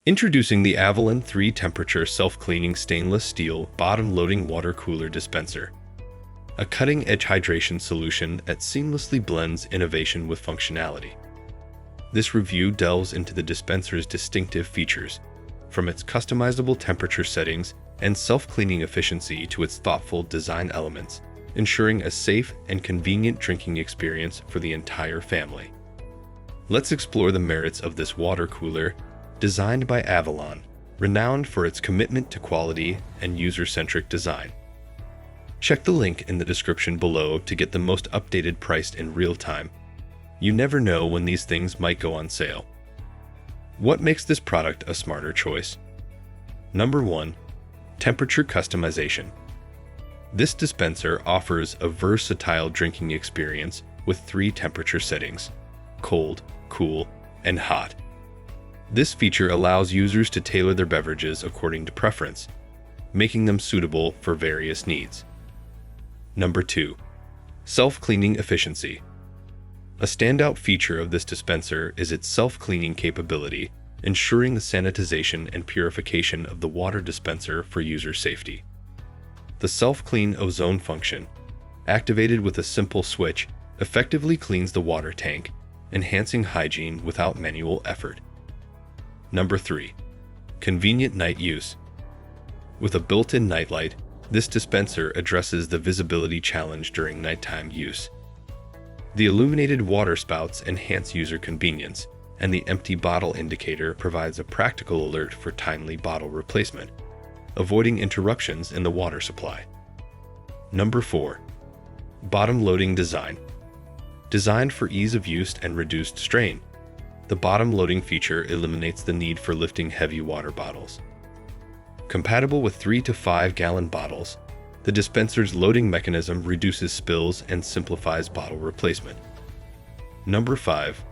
Introducing the Avalon 3 temperature self-cleaning stainless steel bottom-loading water cooler dispenser. A cutting-edge hydration solution that seamlessly blends innovation with functionality. This review delves into the dispenser's distinctive features, from its customizable temperature settings and self-cleaning efficiency to its thoughtful design elements, ensuring a safe and convenient drinking experience for the entire family. Let's explore the merits of this water cooler, designed by Avalon, renowned for its commitment to quality and user-centric design. Check the link in the description below to get the most updated price in real time. You never know when these things might go on sale. What makes this product a smarter choice? Number 1. Temperature customization. This dispenser offers a versatile drinking experience with 3 temperature settings: cold, cool, and hot. This feature allows users to tailor their beverages according to preference, making them suitable for various needs. Number 2. Self-cleaning efficiency. A standout feature of this dispenser is its self-cleaning capability, ensuring the sanitization and purification of the water dispenser for user safety. The self-clean ozone function, activated with a simple switch, effectively cleans the water tank, enhancing hygiene without manual effort. Number 3. Convenient night use. With a built-in nightlight, this dispenser addresses the visibility challenge during nighttime use. The illuminated water spouts enhance user convenience, and the empty bottle indicator provides a practical alert for timely bottle replacement, avoiding interruptions in the water supply. Number 4. Bottom-loading design. Designed for ease of use and reduced strain, the bottom-loading feature eliminates the need for lifting heavy water bottles. Compatible with 3 to 5 gallon bottles, the dispenser's loading mechanism reduces spills and simplifies bottle replacement. Number 5.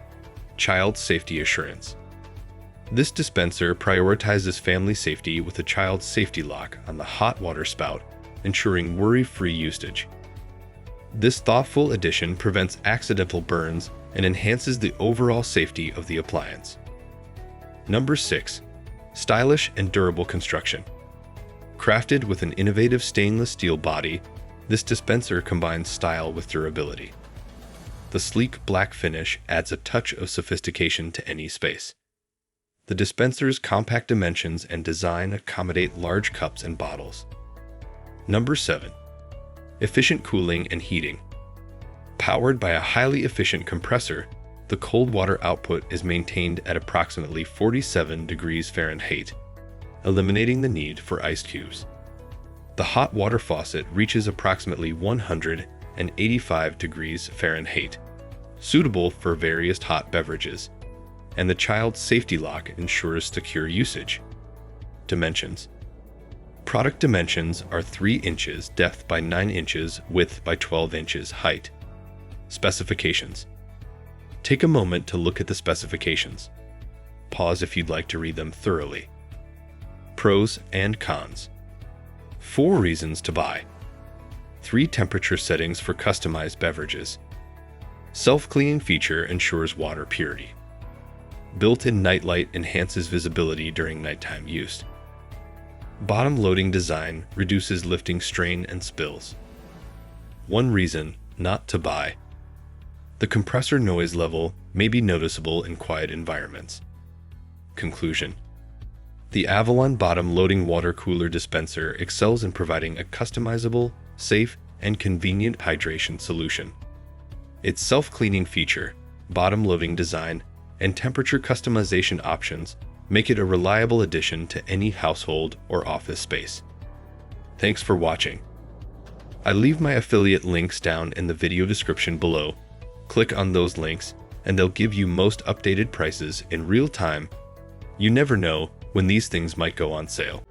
Child safety assurance. This dispenser prioritizes family safety with a child safety lock on the hot water spout, ensuring worry-free usage. This thoughtful addition prevents accidental burns and enhances the overall safety of the appliance. Number 6. Stylish and durable construction. Crafted with an innovative stainless steel body, this dispenser combines style with durability. The sleek black finish adds a touch of sophistication to any space. The dispenser's compact dimensions and design accommodate large cups and bottles. Number 7. Efficient cooling and heating. Powered by a highly efficient compressor, the cold water output is maintained at approximately 47 degrees Fahrenheit, eliminating the need for ice cubes. The hot water faucet reaches approximately 185 degrees Fahrenheit, suitable for various hot beverages, and the child safety lock ensures secure usage. Dimensions. Product dimensions are 3 inches depth by 9 inches width by 12 inches height. Specifications. Take a moment to look at the specifications. Pause if you'd like to read them thoroughly. Pros and cons. 4 reasons to buy. 3 temperature settings for customized beverages. Self-cleaning feature ensures water purity. Built-in nightlight enhances visibility during nighttime use. Bottom-loading design reduces lifting strain and spills. 1 reason not to buy. The compressor noise level may be noticeable in quiet environments. Conclusion. The Avalon bottom-loading water cooler dispenser excels in providing a customizable, safe, and convenient hydration solution. Its self-cleaning feature, bottom-loading design, and temperature customization options make it a reliable addition to any household or office space. Thanks for watching. I leave my affiliate links down in the video description below. Click on those links and they'll give you most updated prices in real time. You never know when these things might go on sale.